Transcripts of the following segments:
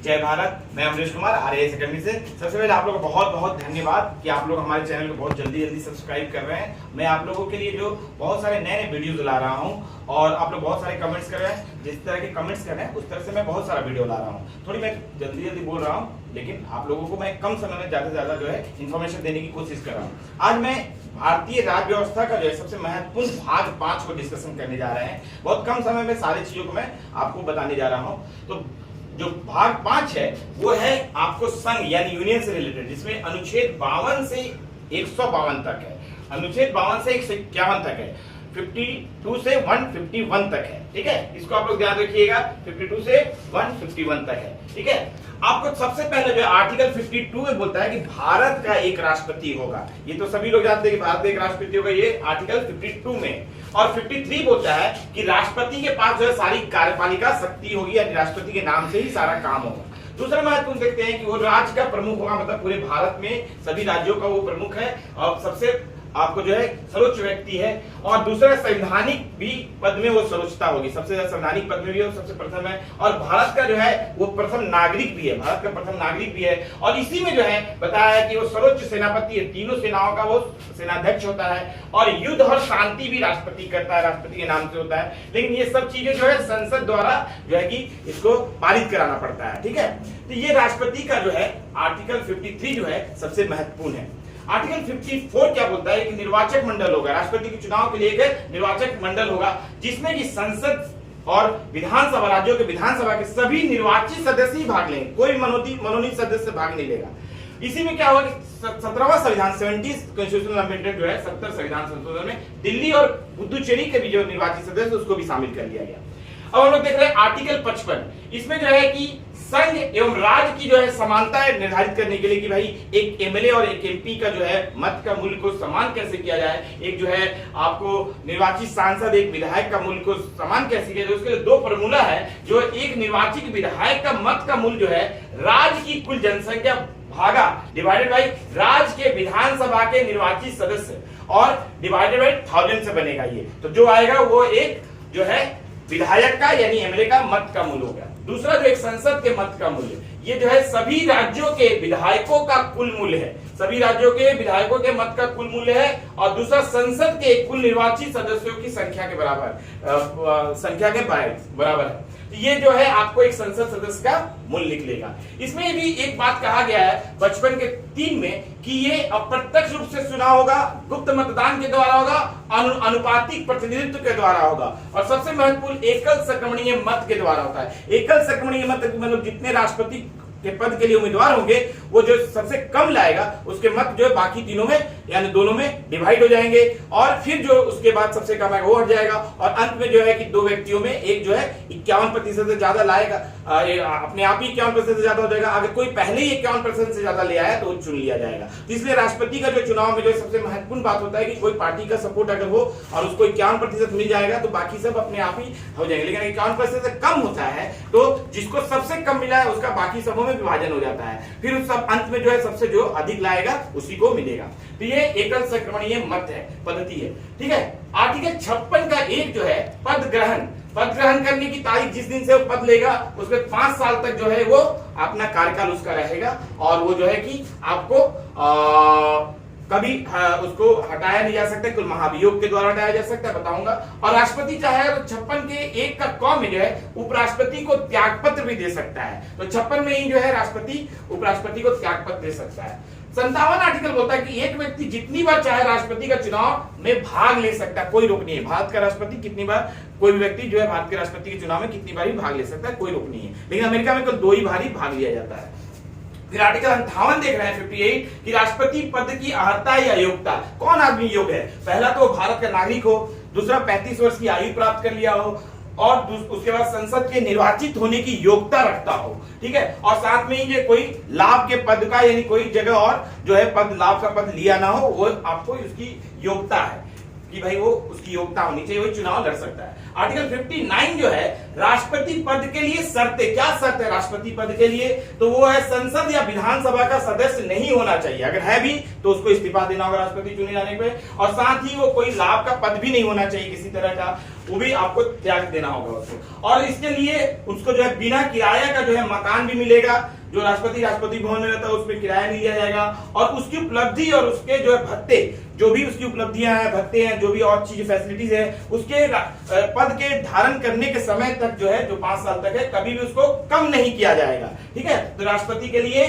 जय भारत। मैं Amrish Kumar RAS academy से। सबसे पहले आप लोगों का बहुत बहुत धन्यवाद कि आप लोग हमारे चैनल को बहुत जल्दी सब्सक्राइब कर रहे हैं। मैं आप लोगों के लिए जो बहुत सारे नए नए वीडियोस ला रहा हूं और आप लोग बहुत सारे कमेंट्स कर रहे हैं। जिस तरह के कमेंट्स कर रहे हैं उस तरह से मैं बहुत सारा वीडियो ला रहा हूं। थोड़ी मैं जल्दी बोल रहा हूं, लेकिन आप लोगों को मैं कम समय में ज्यादा से ज्यादा जो है इन्फॉर्मेशन देने की कोशिश कर रहा हूँ। आज मैं भारतीय राज्य व्यवस्था का जो है सबसे महत्वपूर्ण भाग 5 को डिस्कशन करने जा रहे हैं। बहुत कम समय में सारी चीजों को मैं आपको बताने जा रहा हूँ। तो जो भाग 5 है वो है आपको संघ यानी यूनियन से रिलेटेड, जिसमें अनुच्छेद 52 से 152 तक है। अनुच्छेद 52 से 151 तक है, 52 से 151 तक है। ठीक है, इसको आप लोग ध्यान रखिएगा। 52 से 151 तक है। ठीक है, आपको सबसे पहले जो आर्टिकल 52 में बोलता है कि भारत का एक राष्ट्रपति होगा। ये तो सभी लोग जानते हैं कि भारत का एक राष्ट्रपति होगा, ये आर्टिकल 52 में। और 53 बोलता है कि राष्ट्रपति के पास जो है सारी कार्यपालिका शक्ति होगी, यानी राष्ट्रपति के नाम से ही सारा काम होगा। दूसरा महत्वपूर्ण देखते हैं कि वो राज्य का प्रमुख होगा, मतलब पूरे भारत में सभी राज्यों का वो प्रमुख है और सबसे आपको जो है सर्वोच्च व्यक्ति है। और दूसरा संवैधानिक भी पद में वो सर्वोच्चता होगी, सबसे ज्यादा संवैधानिक पद में भी वो सबसे प्रथम है। और भारत का जो है वो प्रथम नागरिक भी है, भारत का प्रथम नागरिक भी है। और इसी में जो है बताया है कि वो सर्वोच्च सेनापति है, तीनों सेनाओं का वो सेनाध्यक्ष होता है। और युद्ध और शांति भी राष्ट्रपति करता है, राष्ट्रपति के नाम से होता है। लेकिन ये सब चीजें जो है संसद द्वारा जो है कि इसको पारित कराना पड़ता है। ठीक है, तो ये राष्ट्रपति का जो है आर्टिकल 53 जो है सबसे महत्वपूर्ण है। आर्टिकल 54 क्या बोलता है कि निर्वाचक मंडल होगा, राष्ट्रपति के चुनाव के लिए एक निर्वाचक मंडल होगा, जिसमें कि संसद और विधानसभा, राज्यों के विधानसभा के सभी निर्वाचित सदस्य ही भाग लेंगे, कोई मनोनीत सदस्य भाग नहीं लेगा। इसी में क्या होगा कि 17वां संविधान 70 कॉन्स्टिट्यूशनल अमेंडमेंट जो है 70 संविधान संशोधन में दिल्ली और पुदुचेरी के भी जो निर्वाचित सदस्य उसको भी शामिल कर लिया गया। अब हम लोग देख रहे हैं आर्टिकल 55, इसमें जो है कि संघ एवं राज्य की जो है समानता निर्धारित करने के लिए कि भाई एक MLA और एक MP का जो है मत का मूल्य को समान कैसे किया जाए, एक जो है आपको निर्वाचित सांसद एक विधायक का मूल्य को समान कैसे किया जाए, उसके लिए 2 फॉर्मूला है। जो एक निर्वाचित विधायक का मत का मूल्य जो है राज्य की कुल जनसंख्या भागा डिवाइडेड बाई राज्य के विधानसभा के निर्वाचित सदस्य और डिवाइडेड बाई 1000 से बनेगा। ये तो जो आएगा वो एक जो है विधायक का यानी MLA का मत का मूल्य हो गया। दूसरा जो एक संसद के मत का मूल्य, ये जो है सभी राज्यों के विधायकों का कुल मूल्य है, सभी राज्यों के विधायकों के मत का कुल मूल्य है। और दूसरा संसद के कुल निर्वाचित सदस्यों की संख्या के बराबर है। तो ये जो है आपको एक संसद सदस्य का मूल्य निकलेगा। इसमें भी एक बात कहा गया है 55 के 3 में कि ये अप्रत्यक्ष रूप से चुनाव होगा, गुप्त मतदान के द्वारा होगा, अनुपातिक प्रतिनिधित्व के द्वारा होगा और सबसे महत्वपूर्ण एकल संक्रमणीय मत के द्वारा होता है। एकल संक्रमणीय मत मतलब जितने राष्ट्रपति के पद के लिए उम्मीदवार होंगे वो जो सबसे कम लाएगा उसके मत जो है बाकी तीनों में यानी दोनों में डिवाइड हो जाएंगे और फिर जो उसके बाद सबसे कम आएगा वो हट जाएगा। और अंत में जो है कि 2 व्यक्तियों में एक जो है 51% से ज्यादा लाएगा, अपने आप ही 51% से ज्यादा हो जाएगा। अगर कोई पहले ही 51% से ज्यादा ले आया तो वो चुन लिया जाएगा। तो इसलिए राष्ट्रपति का जो चुनाव में जो सबसे महत्वपूर्ण बात होता है कि कोई पार्टी का सपोर्ट अगर हो और उसको 51% मिल जाएगा तो बाकी सब अपने आप ही हो जाएंगे। लेकिन 51% से कम होता है तो जिसको सबसे कम मिला है उसका बाकी सबों में विभाजन हो जाता है, फिर उस सब अंत में जो है सबसे जो अधिक लाएगा उसी को मिलेगा। तो ये एकल संक्रमणीय मत है, पद्धति है। ठीक है, आर्टिकल 56 का 1 जो है पद ग्रहण करने की तारीख जिस दिन से वो पद लेगा उसके 5 साल तक जो है वो अपना कार्यकाल उसका रहेगा और वो जो है कि आपको कभी उसको हटाया नहीं जा सकता, कुल महाभियोग के द्वारा हटाया जा सकता है, बताऊंगा। और राष्ट्रपति चाहे तो 56 के 1 का क में जो है उपराष्ट्रपति को त्यागपत्र भी दे सकता है। तो 56 में ही जो है राष्ट्रपति उपराष्ट्रपति को त्यागपत्र दे सकता है। 57 आर्टिकल बोलता है कि एक व्यक्ति जितनी बार चाहे राष्ट्रपति का चुनाव में भाग ले सकता है, कोई रोक नहीं है। भारत का राष्ट्रपति कितनी बार, कोई भी व्यक्ति जो है भारत के राष्ट्रपति के चुनाव में कितनी बार भी भाग ले सकता है, कोई रोक नहीं है। लेकिन अमेरिका में केवल 2 ही बार ही भाग लिया जाता है। फिर आर्टिकल 58 देख रहे हैं 58 कि राष्ट्रपति पद की अर्हता या योग्यता, कौन आदमी योग्य है। पहला तो भारत का नागरिक हो, दूसरा 35 वर्ष की आयु प्राप्त कर लिया हो और उसके बाद संसद के निर्वाचित होने की योग्यता रखता हो। ठीक है, और साथ में ही ये कोई लाभ के पद का यानी कोई जगह और जो है पद लाभ का पद लिया ना हो, वो आपको उसकी योग्यता है कि भाई वो उसकी योग्यता होनी चाहिए, वो चुनाव लड़ सकता है। आर्टिकल 59 जो है राष्ट्रपति पद के लिए शर्तें, क्या शर्त है राष्ट्रपति पद के लिए? तो वो है संसद या विधानसभा का सदस्य नहीं होना चाहिए, अगर है भी तो उसको इस्तीफा देना होगा राष्ट्रपति चुने जाने पे, और साथ ही वो कोई लाभ का पद भी नहीं होना चाहिए किसी तरह का, वो भी आपको त्याग देना होगा उसको। और इसके लिए उसको जो है बिना किराया का जो है मकान भी मिलेगा, जो राष्ट्रपति भवन में रहता है उस पर किराया नहीं दिया जाएगा, और उसकी उपलब्धि और उसके जो है भत्ते, जो भी उसकी उपलब्धियां हैं, भत्ते हैं, जो भी और चीज फैसिलिटीज है, उसके पद के धारण करने के समय तक जो है, जो 5 साल तक है, कभी भी उसको कम नहीं किया जाएगा। ठीक है, तो राष्ट्रपति के लिए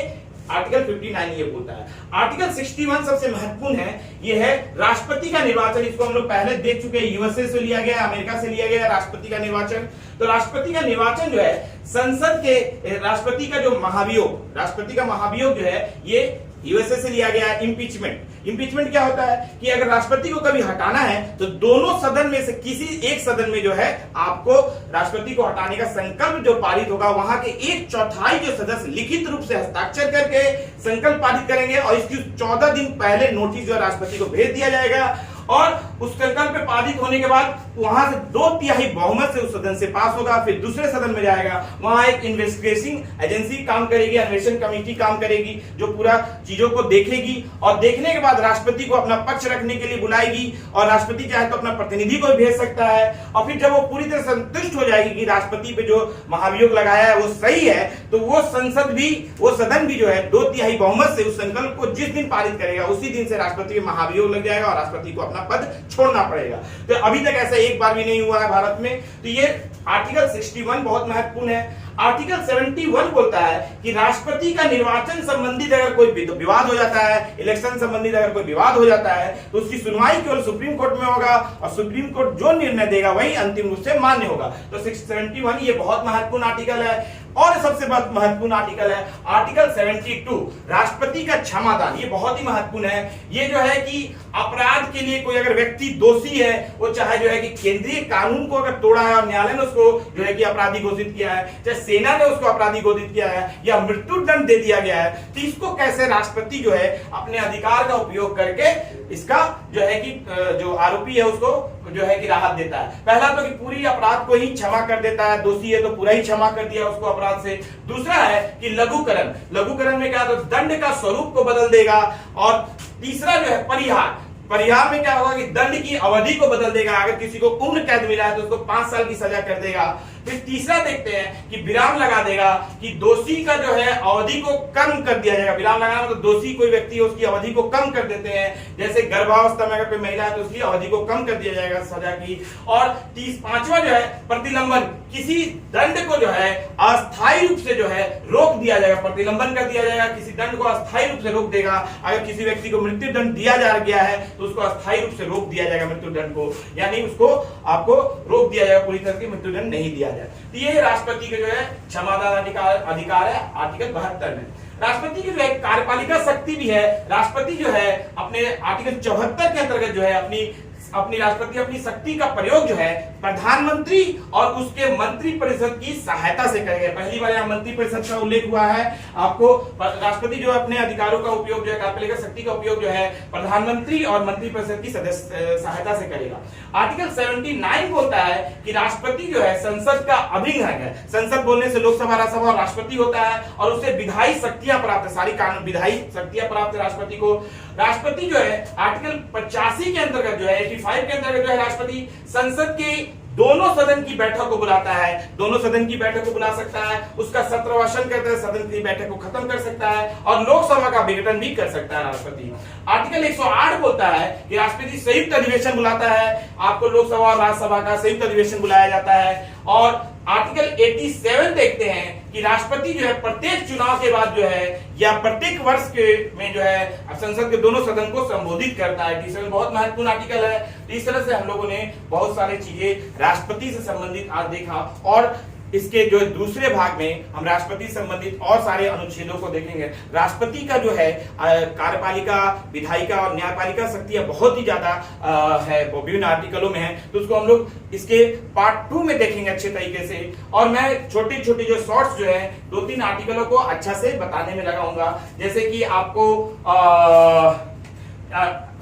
आर्टिकल 59 ये बोलता है। आर्टिकल 61 सबसे महत्वपूर्ण है, ये है राष्ट्रपति का निर्वाचन। इसको हम लोग पहले देख चुके हैं, यूएसए से लिया गया, अमेरिका से लिया गया राष्ट्रपति का निर्वाचन। तो राष्ट्रपति का निर्वाचन जो है संसद के राष्ट्रपति का जो महाभियोग, राष्ट्रपति का महाभियोग जो है ये यूएसए से लिया गया है। इम्पीचमेंट क्या होता है कि अगर राष्ट्रपति को कभी हटाना है तो दोनों सदन में से किसी एक सदन में जो है आपको राष्ट्रपति को हटाने का संकल्प जो पारित होगा, वहां के 1/4 जो सदस्य लिखित रूप से हस्ताक्षर करके संकल्प पारित करेंगे, और इसकी 14 दिन पहले नोटिस जो राष्ट्रपति को भेज दिया जाएगा, और उस संकल्प पे पारित होने के बाद वहां से 2/3 बहुमत से उस सदन से पास होगा, फिर दूसरे सदन में जाएगा, वहां एक इन्वेस्टिगेशन एजेंसी काम करेगी, अन्वेषण कमेटी काम करेगी, जो पूरा चीजों को देखेगी, और देखने के बाद राष्ट्रपति को अपना पक्ष रखने के लिए बुलाएगी, और राष्ट्रपति चाहे तो अपना प्रतिनिधि को भेज सकता है, और फिर जब वो पूरी तरह संतुष्ट हो जाएगी कि राष्ट्रपति पे जो महाभियोग लगाया है वो सही है, तो वो सदन भी जो है 2/3 बहुमत से उस संकल्प को जिस दिन पारित करेगा उसी दिन से राष्ट्रपति पे महाभियोग लग जाएगा और राष्ट्रपति को अपना पद छोड़ना पड़ेगा। तो अभी तक ऐसा एक बार भी नहीं हुआ है भारत में। तो ये आर्टिकल 61 बहुत महत्वपूर्ण है। आर्टिकल 71 बोलता है कि राष्ट्रपति का निर्वाचन संबंधित अगर कोई विवाद हो जाता है, इलेक्शन संबंधित अगर कोई विवाद हो जाता है, तो उसकी सुनवाई केवल सुप्रीम कोर्ट में होगा, और सुप्रीम कोर्ट जो निर्णय देगा वही अंतिम रूप से मान्य होगा। तो 71 ये बहुत महत्वपूर्ण आर्टिकल है। और सबसे महत्वपूर्ण आर्टिकल है आर्टिकल 72, राष्ट्रपति का क्षमादान। ये बहुत ही महत्वपूर्ण है। ये जो है कि अपराध के लिए कोई अगर व्यक्ति दोषी है, वो चाहे जो है कि केंद्रीय कानून को अगर तोड़ा है और न्यायालय ने उसको जो है कि अपराधी घोषित किया है, चाहे सेना ने उसको अपराधी घोषित किया है, या मृत्यु दंड दे दिया गया है, तो इसको कैसे राष्ट्रपति जो है अपने अधिकार का उपयोग करके इसका जो है कि जो आरोपी है उसको जो है कि राहत देता है। पहला तो कि पूरी अपराध को ही क्षमा कर देता है, दोषी है तो पूरा ही क्षमा कर दिया उसको अपराध से। दूसरा है कि लघुकरण में क्या, तो दंड का स्वरूप को बदल देगा। और तीसरा जो है परिहार में क्या होगा कि दंड की अवधि को बदल देगा। अगर किसी को उम्र कैद मिला है तो उसको 5 साल की सजा कर देगा। फिर तीसरा देखते हैं कि विराम लगा देगा कि दोषी का जो है अवधि को कम कर दिया जाएगा। विराम लगाना मतलब दोषी कोई व्यक्ति है उसकी अवधि को कम कर देते हैं, जैसे गर्भावस्था में अगर कोई महिला है तो उसकी अवधि को कम कर दिया जाएगा सजा की। और 5वां जो है प्रतिलंबन, किसी दंड को जो है अस्थायी रूप से जो है रोक दिया जाएगा, प्रतिलंबन कर दिया जाएगा, किसी दंड को अस्थायी रूप से रोक देगा। अगर किसी व्यक्ति को मृत्यु दंड दिया जा गया है तो उसको अस्थायी रूप से रोक दिया जाएगा मृत्यु दंड को, यानी उसको आपको रोक दिया जाएगा, पूरी तरह से मृत्यु दंड नहीं दिया। तो ये राष्ट्रपति के जो है क्षमादान अधिकार है आर्टिकल 72 में। राष्ट्रपति की जो है कार्यपालिका शक्ति भी है। राष्ट्रपति जो है अपने आर्टिकल 74 के अंतर्गत जो है अपनी राष्ट्रपति अपनी शक्ति का प्रयोग जो है प्रधानमंत्री और उसके मंत्री परिषद की सहायता से करेंगे। पहली बार यहाँ मंत्री परिषद का उल्लेख हुआ है। आपको राष्ट्रपति जो अपने अधिकारों का उपयोग जो है कार्यपालिका शक्ति का उपयोग जो है प्रधानमंत्री और मंत्री परिषद की सहायता से करेगा। आर्टिकल 79 बोलता है कि राष्ट्रपति जो है संसद का अभिन्न अंग है। संसद बोलने से लोकसभा, राज्यसभा और राष्ट्रपति होता है, और उसे विधायी शक्तियां प्राप्त है, सारी कानून विधायी शक्तियां प्राप्त है राष्ट्रपति को। राष्ट्रपति जो है आर्टिकल 85 के अंतर्गत जो है 85 के अंतर्गत जो है राष्ट्रपति संसद के दोनों सदन की बैठक को बुलाता है, दोनों सदन की बैठक को बुला सकता है, उसका सत्रवासन करता है, सदन की बैठक को खत्म कर सकता है, और लोकसभा का विघटन भी कर सकता है राष्ट्रपति। आर्टिकल 108 बोलता है कि राष्ट्रपति संयुक्त अधिवेशन बुलाता है, आपको लोकसभा और राज्यसभा का संयुक्त अधिवेशन बुलाया जाता है। और आर्टिकल 87 देखते हैं कि राष्ट्रपति जो है प्रत्येक चुनाव के बाद जो है या प्रत्येक वर्ष के में जो है संसद के दोनों सदन को संबोधित करता है। 87 बहुत महत्वपूर्ण आर्टिकल है। तो इस तरह से हम लोगों ने बहुत सारी चीजें राष्ट्रपति से संबंधित आज देखा, और इसके जो दूसरे भाग में हम राष्ट्रपति संबंधित और सारे अनुच्छेदों को देखेंगे। राष्ट्रपति का जो है कार्यपालिका, विधायिका और न्यायपालिका शक्तियां बहुत ही ज्यादा है, विभिन्न आर्टिकलों में है, तो उसको हम लोग इसके पार्ट 2 में देखेंगे अच्छे तरीके से। और मैं छोटे छोटे जो शॉर्ट्स जो है 2-3 आर्टिकलों को अच्छा से बताने में लगाऊंगा, जैसे कि आपको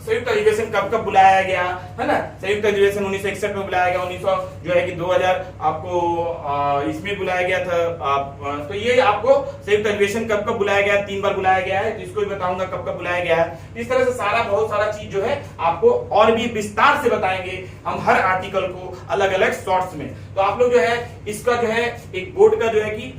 संयुक्त अधिवेशन कब कब बुलाया गया है ना, संयुक्त अधिवेशन 1961 में बुलाया गया, 1900 जो है कि 2000 आपको इसमें बुलाया गया था। तो ये आपको संयुक्त अधिवेशन कब कब बुलाया गया, 3 बार बुलाया गया है, तो इसको भी बताऊंगा कब कब बुलाया गया है। इस तरह से सारा बहुत सारा चीज जो है आपको और भी विस्तार से बताएंगे हम हर आर्टिकल को अलग अलग शॉर्ट्स में। तो आप लोग जो है इसका जो है एक बोर्ड का जो है कि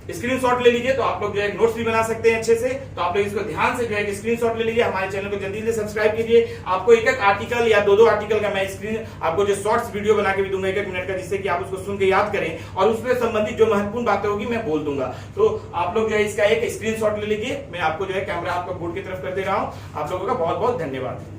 स्क्रीनशॉट ले लीजिए, तो आप लोग जो है नोट्स भी बना सकते हैं अच्छे से। तो आप लोग इसको ध्यान से जो है स्क्रीनशॉट ले लीजिए, हमारे चैनल को जल्दी से सब्सक्राइब कीजिए। आपको एक एक आर्टिकल या दो आर्टिकल का मैं स्क्रीन आपको जो शॉर्ट्स वीडियो बना के भी दूंगा 1-1 मिनट का, जिससे कि आप उसको सुन के याद करें और उससे संबंधित जो महत्वपूर्ण बातें होगी मैं बोल दूंगा। तो आप लोग जो है इसका एक स्क्रीनशॉट ले लीजिए। मैं आपको जो है कैमरा आपको बोर्ड की तरफ कर दे रहा हूं। आप लोगों का बहुत बहुत धन्यवाद।